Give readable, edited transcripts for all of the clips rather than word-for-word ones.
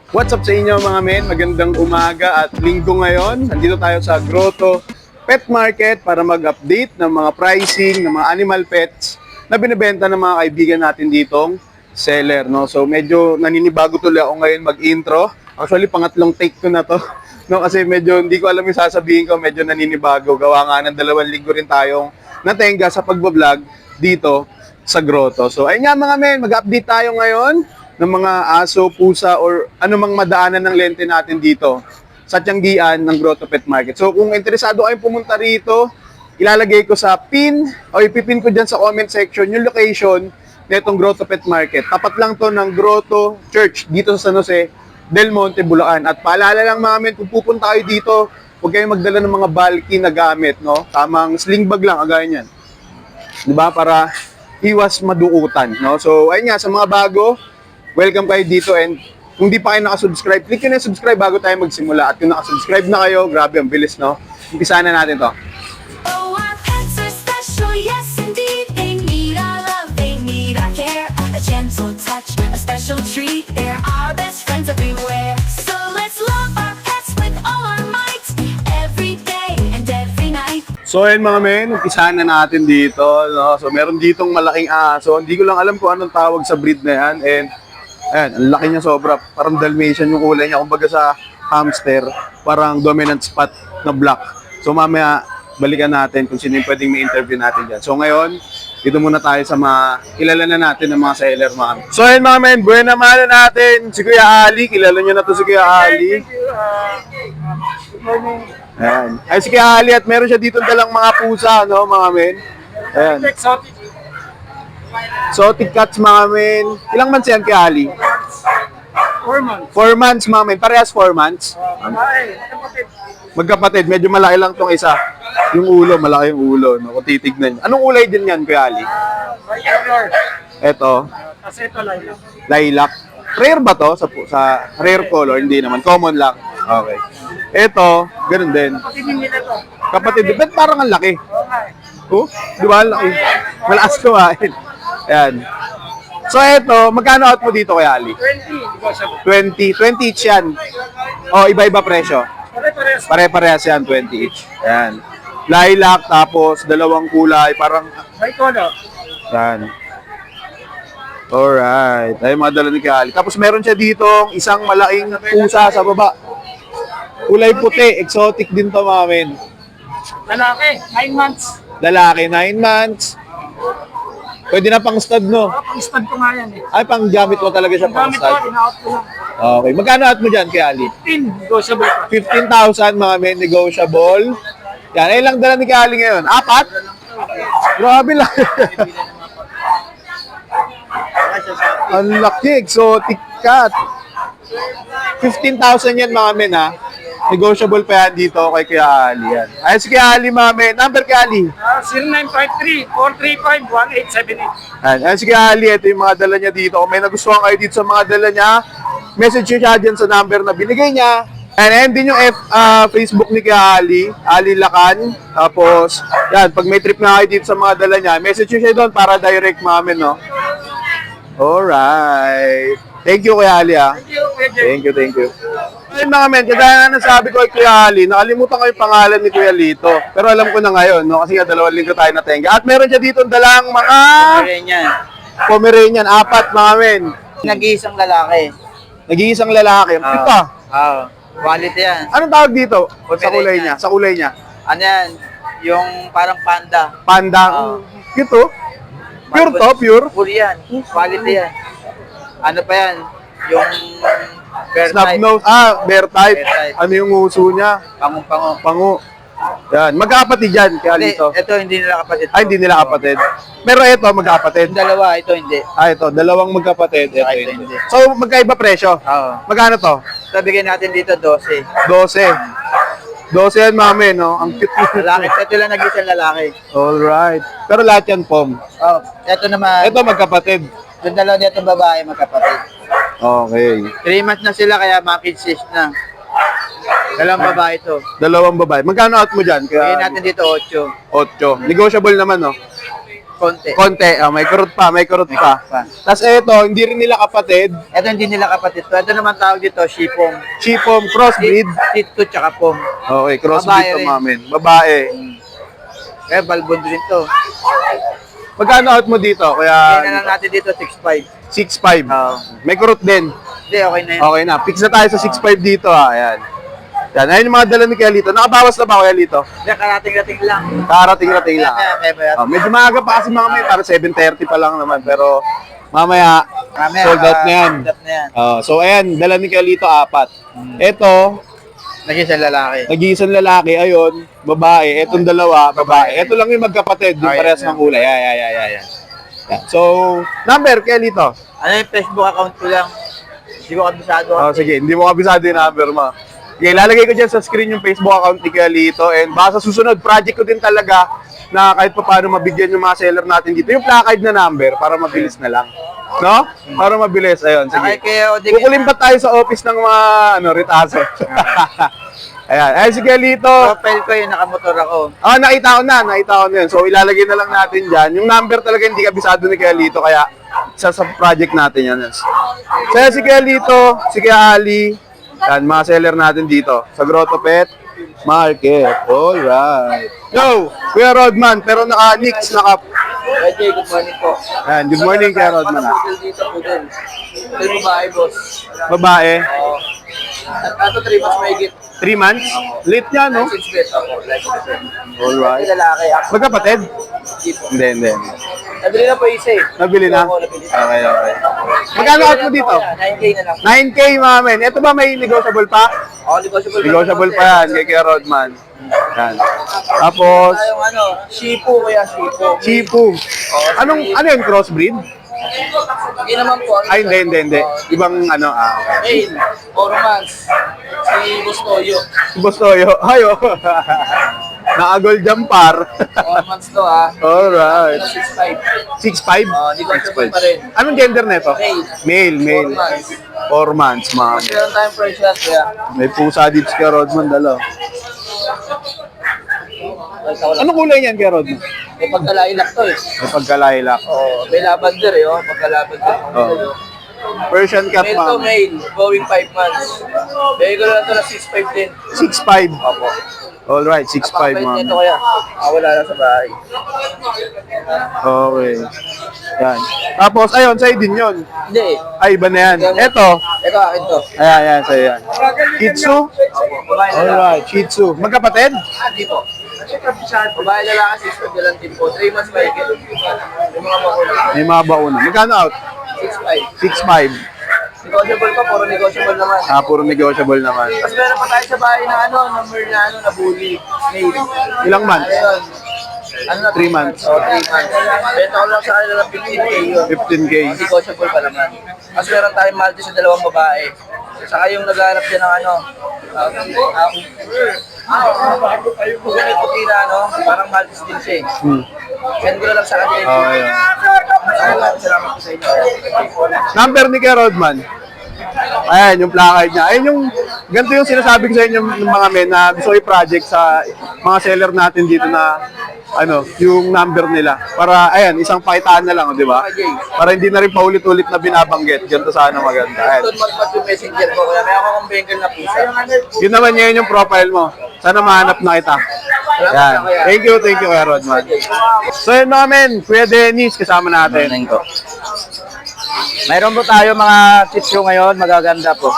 What's up sa inyo mga men? Magandang umaga at linggo ngayon. Nandito tayo sa Grotto Pet Market para mag-update ng mga pricing ng mga animal pets na binibenta ng mga kaibigan natin ditong seller. No? So medyo naninibago tuloy ako ngayon mag-intro. Actually, pangatlong take ko na to. No? Kasi medyo hindi ko alam yung sasabihin ko, medyo naninibago. Gawa nga ng 2 linggo rin tayong natenga sa pagbablog dito sa Grotto. So ayun nga mga men, mag-update tayo ngayon ng mga aso, pusa, or anumang madaanan ng lente natin dito sa Tianggian ng Grotto Pet Market. So kung interesado kayong pumunta rito, ilalagay ko sa pin o ipipin ko dyan sa comment section yung location nitong Grotto Pet Market. Tapat lang to ng Grotto Church dito sa San Jose del Monte, Bulacan. At paalala lang mga men, kung pupunta kayo dito, huwag kayong magdala ng mga bulky na gamit, no? Tamang sling bag lang, agaya niyan. Diba? Para iwas madukutan, no? So ayun nga, sa mga bago, welcome kayo dito, and kung di pa kayo nakasubscribe, click nyo na subscribe bago tayo magsimula. At kung nakasubscribe na kayo, grabe, ang bilis, no? Umpisa na natin to. Oh, our pets are special, yes indeed. They need our love, they need our care. A gentle touch, a special treat. They're our best friends everywhere. So let's love our pets with all our might. Every day and every night. So ayun mga men, umpisa na natin dito, no? So meron ditong malaking aso. Hindi ko lang alam kung anong tawag sa breed na yan. And ayan, ang laki niya sobra. Parang Dalmatian yung kulay niya. Kumbaga sa hamster, parang dominant spot na black. So mamaya, balikan natin kung sino yung pwedeng may interview natin dyan. So ngayon, dito muna tayo sa mga kilala na natin ng mga seller, mga men. So ayun mga men, buena mano natin si Kuya Ali. Kilala nyo na to si Kuya Ali. Good morning. Ayan. Ay si Kuya Ali, at meron siya dito dalang mga pusa, no, mga men. Ayan. Exotic. Exotic cats, mga men. Ilang months yan, Kuya Ali? 4 months. 4 months, mga men. Parehas 4 months. Babae. Kapatid. Magkapatid, medyo malaki lang tong isa. Yung ulo, malaki yung ulo, no? Kung titignan nyo. Anong ulay din yan, Kuya Ali? White color. Eto, Kasi ito lilac. lilac. Rare ba to? Sa rare color? Hindi naman. Common lang. Okay. Eto, ganun din. Kapatid din nila to. Kapatid, ba't parang ang laki? Okay. Oh, di ba? Ang laki. Malakas kumain. Ayan. So eto, magkano out mo dito, Kuya Ali? 20. Negotiable. 20 each yan. O, iba-iba presyo. Pare-pares. Pare-parehas yan, 20 each. Ayan. Lilac, tapos dalawang kulay, parang, White color. yan. Alright. Ay, mga dala ni Kali. Tapos meron siya dito isang malaking pusa sa baba. Kulay puti, exotic din to, mga men. Lalaki. 9 months. Lalaki, 9 months. Pwede na pang stud, no? Pang-stud ko nga yan eh. Ay, pang gamit mo talaga siya, Ang pang gamit ko, stud. in-out ko lang. Okay. Magkano out mo dyan, Kali? 15. Negotiable pa. 15,000, mga men, negotiable. Yan, ay lang dala ni Kali ngayon. 4? Grabe lang. Ang laki, exotic cat. 15,000 yan, mga men, ha. Negotiable pa yan dito kay Kuya Ali. Yan. Ay, si Kuya Ali, mga men. Number, Kuya Ali. 0953-435-1878. Yan. Si Kuya Ali, ito yung mga dala niya dito. Kung may nagustuhan kayo dito sa mga dala niya, message nyo siya dyan sa number na binigay niya. And din yung Facebook ni Kuya Ali, Ali Lacan. Tapos, yan, pag may trip na kayo dito sa mga dala niya, message nyo siya doon para direct, mga men, no? Alright. Thank you, Kuya Ali, ha. Thank you, Kuya Jay. Thank you. Ayun mga men, kagaya nga nasabi ko kay Kuya Ali, nakalimutan ko yung pangalan ni Kuya Lito. Pero alam ko na ngayon, no? Kasi nga 2 linggo tayo natenga. At meron siya dito dalang mga Pomeranian, 4 mga men. Nag-iisang lalaki. Nag-iisang lalaki. Ang cute pa. Oo. Quality yan. Anong tawag dito? Sa Pomeranian. kulay niya. Sa kulay niya. Ano yan? Yung parang panda. Panda. Cute, oh. Pure to, pure. Full yan. Quality yan. Ano pa yan? Yung bear Snub type. nose. Bear type. Bear type. Ano yung uso niya? Pango-pango. Pango. Yan. Magkakapatid yan, Kuya Hindi, Lito. ito hindi nila kapatid. Ay, hindi nila kapatid. Pero ito, magkakapatid. Yung dalawa, ito hindi. Ito, dalawang magkapatid. Ito, Ito, hindi. hindi. So, magkaiba presyo. Oo. Magkano to? So, bigyan natin dito 12. 12. 12 yan, mami, no? Ang cute nito. Lalaki. Ito lang nag-iisang lalaki. Alright. Pero lahat yan, pom. Oh, ito naman. Ito, magkapatid. Yung dalawa nito babae, magkapatid. Okay. 3 months na sila, kaya makid-sis na. Dalawang babae ito. Dalawang babae. Magkano out mo dyan? Bigyan Kaya natin dito 8. 8. Negotiable naman, no? konti. Konti, may kurot pa, may kurot pa. pa. Tapos ito, hindi rin nila kapatid. Ito hindi nila kapatid to. Ito naman tawag dito, shipong. Chipom, crossbreed. Tito tsaka pong. Okay, crossbreed Babae to rin. mamin. Babae. Kaya balbon din to. Magkano out mo dito? Kaya na Kaya lang natin dito, 6.5. 6.5. Oo. May kurot din. Hindi, okay na yun. Okay na. Fix na tayo sa 6.5 dito ha. Ayan. Yan. Ayun yung mga dala ni Kuya Lito. Nakabawas na ba Kuya Lito? Hindi, karating-rating lang. Karating-rating lang. Kaya ba yan? Medyo maaga pa kasi mga may para 7:30 pa lang naman. Pero mamaya, Mamaya, sold out na yan. sold out na yan. So ayan, dala ni Kuya Lito 4. Ito, Nag-isa lalaki. nag-iisang lalaki, ayun, babae. Etong dalawa, babae. Ito lang yung magkapatid, yung Okay, parehas ng kulay. Yan. So, number, Kuya Lito. Ano yung Facebook account ko lang? Hindi ko kabisado. Sige, hindi mo kabisado yung number mo. Okay, lalagay ko dyan sa screen yung Facebook account ni Kuya Lito. And baka sa susunod, project ko din talaga na kahit pa paano mabigyan yung mga seller natin dito. Yung placard na number para mabilis na lang. No? Para mabilis. Ayun, sige. Kaya Odig. Kukulin pa tayo sa office ng mga retaso. Ayan. Ayun, si Kuya Lito. Profile ko yung nakamotor ako. Nakita ko na yun. So, ilalagay na lang natin dyan. Yung number talaga hindi kabisado ni Kuya Lito, kaya sa project natin yan. So, si Kuya Lito, si Kuya Ali, yan, mga seller natin dito sa Grotto Pet Market. Alright. Yo, Kuya Rodman, pero naka-Nix, Pwede, good morning po. Yan, good morning Kuya Rodman. Pudel dito, pudel. Pudel babae, boss. Babae, Oo. Ato 3 months may git. 3 months. Late niya, no? License plate ako. License plate. Alright. Yung lalaki, ako. Magkapatid? Hindi po. Hindi. Nabili na po isa eh. Nabili na? Oo, nabili na. Okay. Magkano out mo dito? 9K na lang. 9K, mga men. Ito ba may negotiable pa? Oo, negotiable. Negotiable pa yan kay Kuya Rodman. Yan. Tapos, Tayong ano, Shipu kaya Shipu. Chipu. Ano yun, crossbreed? Hindi naman po. Ay, hindi. Ibang okay. Mail, Oromans, si Bustoyo. Si Bostoyo. Ayo. Naka-gold jampar. Oromans to ha. Alright. 6'5". 6'5"? Negotiable pa rin. Anong gender nito? Male. Male. 4 months, ma'am. Meron tayong fresh yan kaya. May pusa dito kay Rodman, dalo. Anong kulay niyan kay Rodman? May pagkalailak to eh. May pagkalailak. Oo, may lavender eh, oh. Pagka-lavender. Oh. Persian cat, Male to ma'am. male, going 5 months. Bigay ko lang ito na 6'5 din. 6'5". Opo. Alright, 6'5", Napakabait ma'am. nito kaya. Wala lang sa bahay. Okay. Yan. Tapos, ayun, sa'yo din yun. Hindi eh. Ay, iba na yan. Eto. Ito akin to. Ayan, sa'yo yan. Shih Tzu? Opo, babae na lang. Alright, Shih Tzu. Magkapatid? Hindi po. Babae na lang, 6'5 na lang din po. 3 months may higit. Yung mga makulang. May mga bauna. Magkano out? 6'5. 6'5". Negotiable pa, puro negotiable naman. Puro negotiable naman. Tapos meron pa tayo sa bahay na number na bully. Male. Ilang months? Ano yun? Ano na? 3 months. Oo, 3 months. Benta ko lang sa kanila ng 15K yun. 15K. Negotiable pa naman. Tapos meron tayong Maltese sa 2 babae. Saka yung naghahanap din ng kung ganito puti na parang Maltese din siya eh. Send ko na lang sa kanila. Okay. Salamat po sa inyo. Number ni Kuya Rodman. Ayan, yung placard niya. Ayun yung, ganito yung sinasabi ko sa inyo ng mga men na gusto i-project sa mga seller natin dito na, yung number nila. Para, ayan, isang pakitaan na lang, di ba? Para hindi na rin paulit-ulit na binabanggit. Ganito sana maganda. Ayan. Doon magpat yung messenger ko. Kaya may ako kong Bengal na pusa. Yun naman yun yung profile mo. Sana mahanap na kita. Ayan. Thank you, Kuya Rodman. So yun namin, Kuya Dennis, kasama natin. Mayroon po tayo mga sitio ngayon, magaganda po.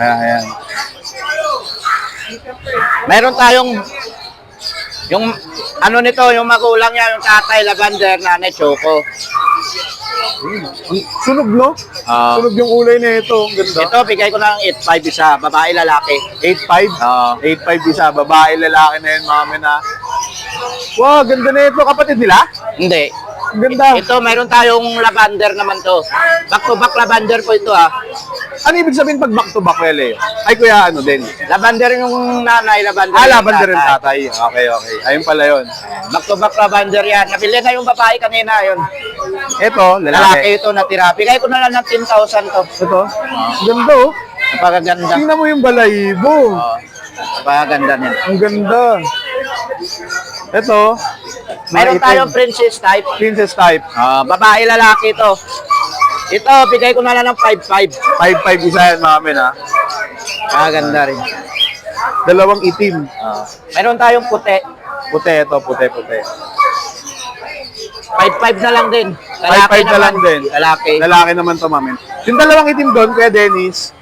Ayan. Mayroon tayong yung nito, yung magulang niya, yung tatay, lavender, nanay, choco. Sunog, no? Sunog yung kulay na ito. Ang ganda. Ito, bigay ko ng 8.5 isa, babae, lalaki. 8.5? 8.5 isa. Babae, lalaki na yun, mga men, ha? Wow, ganda na ito. Kapatid nila? Hindi. Ang ganda. Ito, mayroon tayong lavender naman to. Back to back lavender po ito Ano ibig sabihin pag back to back, Lele? Ay, kuya, din? Lavender yung nanay, lavender Lavender rin tatay. Okay. Ayun pala yun. Back to back lavender yan. Nabili na yung babae kanina yun. Ito, Lalaki lalaki. ito natira. Bigay ko na lang ng 10,000 to. Ito? Ganda, oh. Napakaganda. Tingnan mo yung balahibo. Napakaganda niyan. Ang ganda. Ito, Mayroon itim. tayong princess type. Princess type. Babae, lalaki ito. Ito, bigay ko na lang ng 5.5. 5.5 isa yan, mga men, ha? Ganda rin. Dalawang itim. Mayroon tayong puti. Puti ito, puti. 5.5 na lang din. 5.5 na lang din. Lalaki. Lalaki naman to, mga men. Yung dalawang itim doon, Kuya Dennis,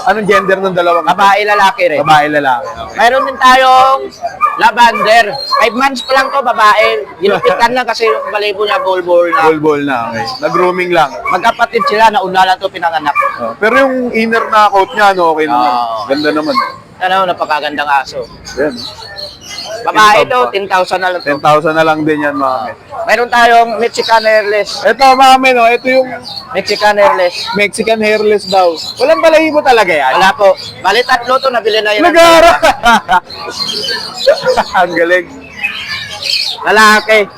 anong gender ng dalawang itim? Babae, lalaki rin. Babae, lalaki. Okay. Mayroon din tayong lavender. 5 months pa lang to, babae. Ginupitan lang kasi yung balibo niya bol-bol na. Ball na, okay. Nag-grooming lang. Magkapatid sila, nauna lang to pinanganak. Pero yung inner na coat niya, no, okay naman. Ganda naman. Ano, napakagandang aso. Yan. Babae to, 10,000 na lang to. 10,000 na lang din yan, mga men. Mayroon tayong Mexican hairless. Ito, mga men, oh, ito yung Mexican hairless. Mexican hairless daw. Walang balahibo talaga yan. Wala po. Bali, tatlo to, nabili na yun. Nagara! Ang galing. Lalaki.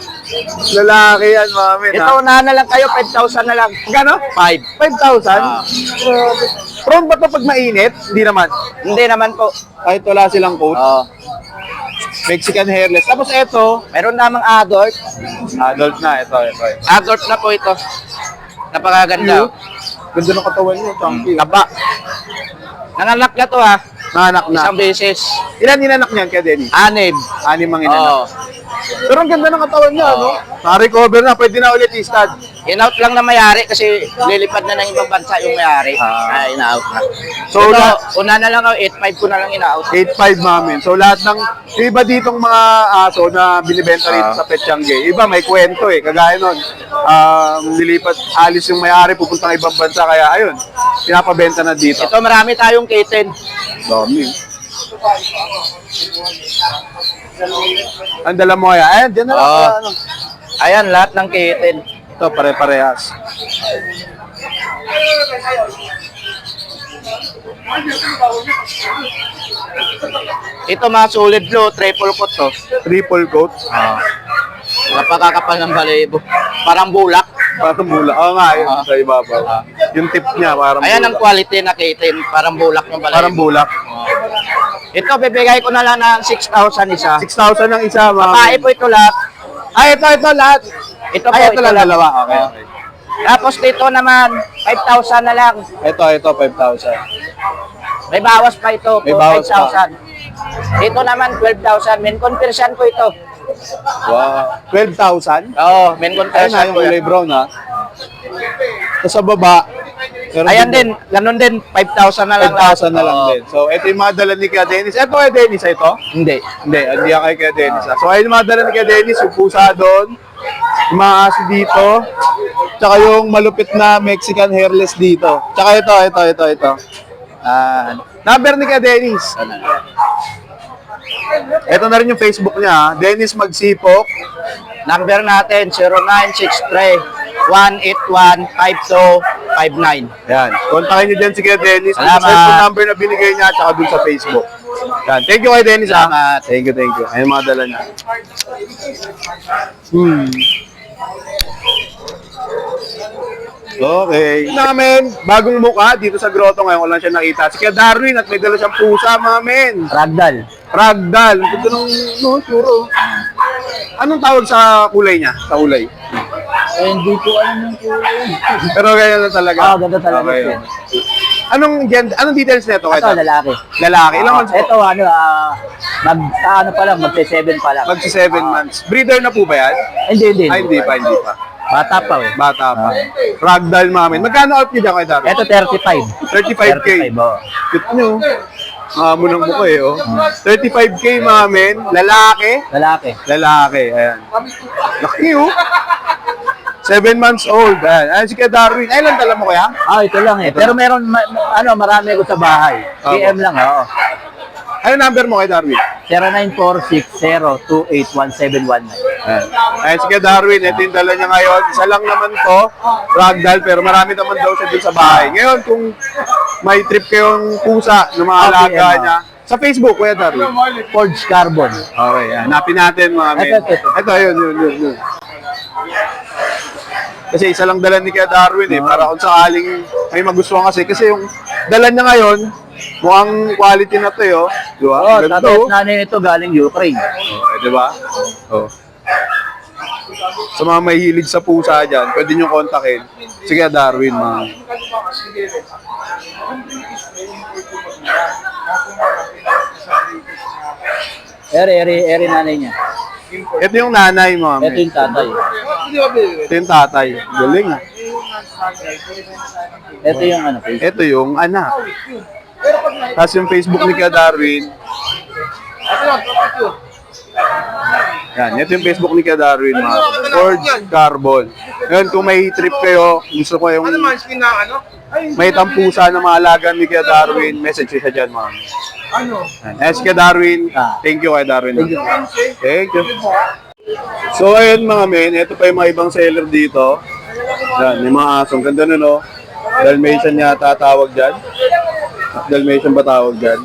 Lalaki yan, mga men, Ito, unahan na lang kayo, 5,000 na lang. Magkano? 5. 5,000? Prone ba ito pag mainit? Hindi naman. Hindi naman po. Kahit wala silang coat. Oh. Mexican hairless. Tapos ito, Meron namang adult. adult na. Ito. Adult na po ito. Napakaganda. Ganda ng katawan niya. Chunky. Kaba. Nanganak na to ha. Nanak na. Isang beses. Ilan inanak niyan kaya Denny? 6. 6 ang inanak. Oo. Pero ang ganda ng katawan niya, no? Na-recover na. Pwede na ulit i-stud. In-out lang na mayari kasi lilipad na ng ibang bansa yung mayari. In-out na. So, So, lahat, una na lang ako, 8.5 ko na lang in-out. 8.5 mamin. So, lahat ng iba ditong mga aso na binibenta rito sa Petchange, iba may kwento eh. Kagaya nun, nilipat, alis yung may-ari, pupunta ng ibang bansa. Kaya, ayun, pinapabenta na dito. Ito marami tayong kitten. Dami. Ang dala mo kaya? Ayan, dyan na lang. Oo. Ano. Ayan, lahat ng kitten. Ito, pare-parehas. Ito mga solid blue, triple coat to. Triple coat. Napakakapal ng balibo. Parang bulak. Parang bula. Oo nga, yun sa ibabaw. Yung tip niya, parang Ayan ang bulak. quality na kitten. Parang bulak ng balibo. Parang bulak. Ito, bibigay ko na lang ng 6,000 isa. 6,000 ang isa, mga. Babae po ito lahat. Ay, ito lahat. Ito po, Ay, ito lang dalawa. Okay. Tapos dito naman, 5,000 na lang. Ito, 5,000. May bawas pa ito May po, bawas pa. 5,000. Dito naman, 12,000. Men conversion po ito. Wow. 12,000? Oo, men Ayun na, conversion yung po kulay yan. brown, ha? Tapos sa baba, meron Ayan din, ganun din, 5,000 na lang. 5,000 na lang Oo. din. So, ito yung mga dala ni Kuya Dennis. Ito kay Dennis, ito? Hindi. Hindi yan kay Kuya Dennis. So, ayun yung mga dala ni Kuya Dennis, yung pusa doon, yung mga aso dito, tsaka yung malupit na Mexican hairless dito. Tsaka ito. Number ni Kuya Dennis. Ito na rin yung Facebook niya, ha? Dennis Magsipok. Number natin, 0963-181-5259. Yan. Kontakin niyo dyan si Kuya Dennis. Ang Salamat. cellphone number na binigay niya, tsaka dun sa Facebook. Yan. Thank you kay Dennis, ha? Salamat. Thank you. Ayun mga dala niya. Okay. Namin, bagong mukha dito sa grotto ngayon, wala siya nakita. Si Kuya Darwin at may dala siyang pusa, mga men. Ragdoll. Ragdoll. Ito nung, suro. Anong tawag sa kulay niya? Sa kulay? Hindi ko alam yung kulay. Pero ganyan na talaga. Ganda talaga. Okay. Anong details nito? Ito, lalaki. Lalaki. Ilang months po? Ito, ano pa lang, magse-7 pa lang. Magsi 7 months. Breeder na po ba yan? Hindi. Ay, hindi pa. Bata pa eh. Bata pa. Ragdoll, mga men. Magkano out niyo dyan kay Darwin? Ito, 35. 35K. 35, oh. Cute nyo. Munang mukha eh, oh. 35K, mga men. Lalaki. Lalaki. Ayan. Laki, oh. 7 months old. Ayan si Kuya Darwin. Ay, lang tala mo kaya? Ito lang eh. Pero meron, marami ako sa bahay. PM lang, oo. Ano number mo kay Darwin? 0946-028-1719. Ayan si Kuya Darwin. Ito yung dala niya ngayon. Isa lang naman to. Ragdoll. Pero marami naman daw siya dun sa bahay. Ngayon, kung may trip kayong pusa ng mga alaga niya, sa Facebook, Kuya Darwin. Forge Carbon. Okay, hanapin natin mga men. Ito. Yun. Kasi isa lang dala ni Kuya Darwin eh, para kung sakaling may magustuhan kasi yung dala niya ngayon, mukhang quality na to eh, oh. Di ba? Ganda, Tatay oh. at nanay nito galing Ukraine. Di ba? Oh. Sa mga mahilig sa pusa dyan, pwede nyo kontakin. Sige, Darwin, mga. Eri nanay niya. Ito yung nanay, mga. Ito yung tatay. Ito yung tatay. Galing, ah. Ito yung ano, face. Ito yung anak. Tapos yung Facebook ni Kuya Darwin. Yan, ito yung Facebook ni Kuya Darwin, mga. Forge Carbon. Ngayon, kung may trip kayo, gusto ko yung may tampusa na mga alaga ni Kuya Darwin, message siya dyan, mga. Yan. Kuya Darwin. Thank you, Kuya Darwin. Thank you. So, ayun mga men, ito pa yung mga ibang seller dito. Yan, may mga asong. Ganda nun, no? Dalmatian yata tawag dyan. Dalmatian ba tawag dyan?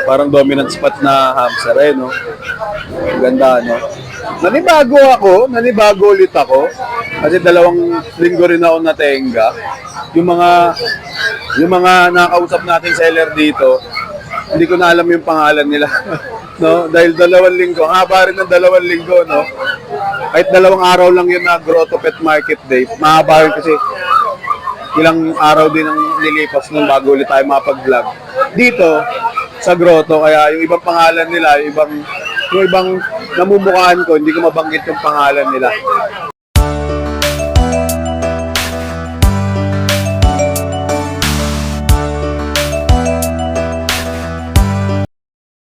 Parang dominant spot na hamster, eh, no? Ganda, no? Nanibago ulit ako. Kasi 2 linggo rin ako natenga. Yung mga nakausap natin seller dito, hindi ko na alam yung pangalan nila. No? Dahil 2 linggo, haba rin ng 2 linggo, no? Kahit 2 araw lang yun na Grotto Pet Market Day, mahaba rin kasi ilang araw din ang nilipas nung bago ulit tayo mapag-vlog. Dito, sa Grotto, kaya yung ibang pangalan nila, yung ibang namumukhaan ko, hindi ko mabanggit yung pangalan nila.